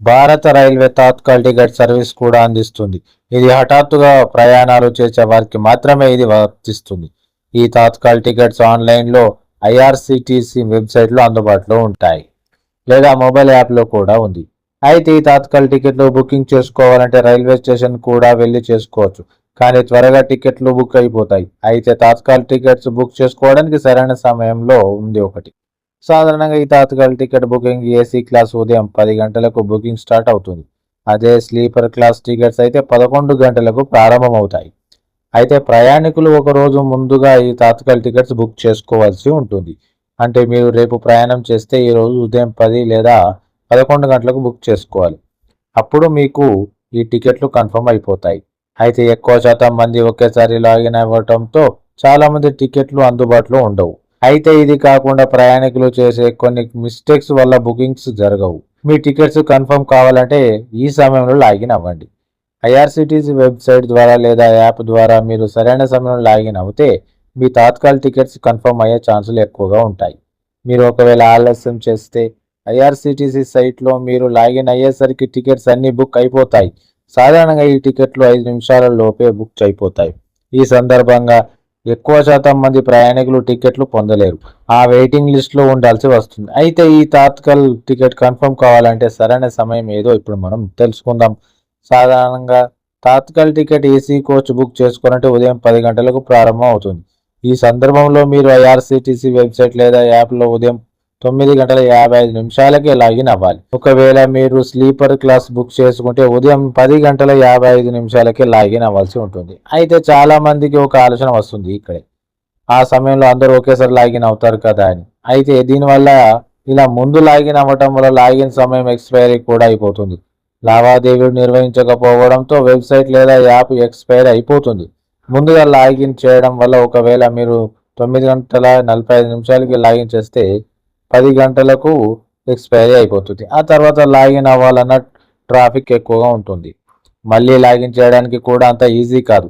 భారత railway Tatkal ticket service కూడా అందిస్తుంది. ఇది హఠాత్తుగా ప్రయాణాలు చేసే వారికి మాత్రమే ఇది వర్తిస్తుంది. ఈ తాత్కాల్ టికెట్స్ ఆన్లైన్లో ఐఆర్సిటిసి వెబ్సైట్లో అందుబాటులో ఉంటాయి, లేదా మొబైల్ యాప్లో కూడా ఉంది. అయితే ఈ తాత్కాల్ టికెట్లు బుకింగ్ చేసుకోవాలంటే రైల్వే స్టేషన్ కూడా వెళ్ళి చేసుకోవచ్చు, కానీ త్వరగా టికెట్లు బుక్ అయిపోతాయి. అయితే తాత్కాల్ టికెట్స్ బుక్ చేసుకోవడానికి సరైన సమయంలో ఉంది ఒకటి. సాధారణంగా ఈ Tatkal ticket booking AC class ఉదయం 10 గంటలకు బుకింగ్ స్టార్ట్ అవుతుంది. అదే స్లీపర్ క్లాస్ టికెట్స్ అయితే 11 గంటలకు ప్రారంభమవుతాయి. అయితే ప్రయాణికులు ఒక రోజు ముందుగా ఈ తాత్కాల్ టికెట్స్ బుక్ చేసుకోవాల్సి ఉంటుంది. అంటే మీరు రేపు ప్రయాణం చేస్తే ఈ రోజు ఉదయం 10 లేదా 11 గంటలకు బుక్ చేసుకోవాలి. అప్పుడు మీకు ఈ టికెట్లు కన్ఫర్మ్ అయిపోతాయి. అయితే ఎక్కువ శాతం మంది ఒకేసారి లాగిన్ అవ్వడంతో చాలా మంది టికెట్లు అందుబాటులో ఉండవు. అయితే ఇది కాకుండా ప్రయాణికులు చేసే కొన్ని మిస్టేక్స్ వల్ల బుకింగ్స్ జరగవు. మీ టికెట్స్ కన్ఫర్మ్ కావాలంటే ఈ సమయంలో లాగిన్ అవ్వండి. ఐఆర్సిటిసి వెబ్సైట్ ద్వారా లేదా యాప్ ద్వారా మీరు సరైన సమయంలో లాగిన్ అవుతే మీ తాత్కాల్ టికెట్స్ కన్ఫర్మ్ అయ్యే ఛాన్సులు ఎక్కువగా ఉంటాయి. మీరు ఒకవేళ ఆలస్యం చేస్తే ఐఆర్సిటిసి సైట్లో మీరు లాగిన్ అయ్యేసరికి టికెట్స్ అన్నీ బుక్ అయిపోతాయి. సాధారణంగా ఈ టికెట్లు 5 నిమిషాల లోపే బుక్ అయిపోతాయి. ఈ సందర్భంగా ఎక్కువ శాతం మంది ప్రయాణికులు టికెట్లు పొందలేరు, ఆ వెయిటింగ్ లిస్ట్లో ఉండాల్సి వస్తుంది. అయితే ఈ తాత్కాల్ టికెట్ కన్ఫర్మ్ కావాలంటే సరైన సమయం ఏదో ఇప్పుడు మనం తెలుసుకుందాం. సాధారణంగా Tatkal ticket AC coach book చేసుకోవాలంటే ఉదయం 10 గంటలకు ప్రారంభం అవుతుంది. ఈ సందర్భంలో మీరు ఐఆర్సిటిసి వెబ్సైట్ లేదా యాప్లో ఉదయం 9:55 లాగిన్ అవ్వాలి. ఒకవేళ మీరు స్లీపర్ క్లాస్ బుక్ చేసుకుంటే ఉదయం 10:55 లాగిన్ అవ్వాల్సి ఉంటుంది. అయితే చాలా మందికి ఒక ఆలోచన వస్తుంది ఇక్కడే, ఆ సమయంలో అందరూ ఒకేసారి లాగిన్ అవుతారు కదా అని. అయితే దీనివల్ల ఇలా ముందు లాగిన్ అవ్వటం వల్ల లాగిన్ సమయం ఎక్స్పైరీ కూడా అయిపోతుంది. లావాదేవీలు నిర్వహించకపోవడంతో వెబ్సైట్ లేదా యాప్ ఎక్స్పైర్ అయిపోతుంది. ముందుగా లాగిన్ చేయడం వల్ల ఒకవేళ మీరు 9:45 లాగిన్ చేస్తే 10 గంటలకు ఎక్స్పైరీ అయిపోతుంది. ఆ తర్వాత లాగిన్ అవ్వాలన్న ట్రాఫిక్ ఎక్కువగా ఉంటుంది. మళ్ళీ లాగిన్ చేయడానికి కూడా అంత ఈజీ కాదు.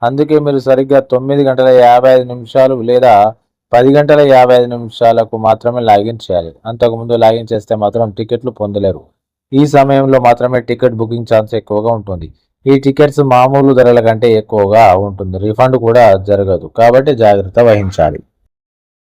అందుకే మీరు సరిగ్గా 9:55 లేదా 10:55 మాత్రమే లాగిన్ చేయాలి. అంతకుముందు లాగిన్ చేస్తే మాత్రం టికెట్లు పొందలేరు. ఈ సమయంలో మాత్రమే టికెట్ బుకింగ్ ఛాన్స్ ఎక్కువగా ఉంటుంది. ఈ టికెట్స్ మామూలు ధరల కంటే ఎక్కువగా ఉంటుంది. రిఫండ్ కూడా జరగదు, కాబట్టి జాగ్రత్త వహించాలి.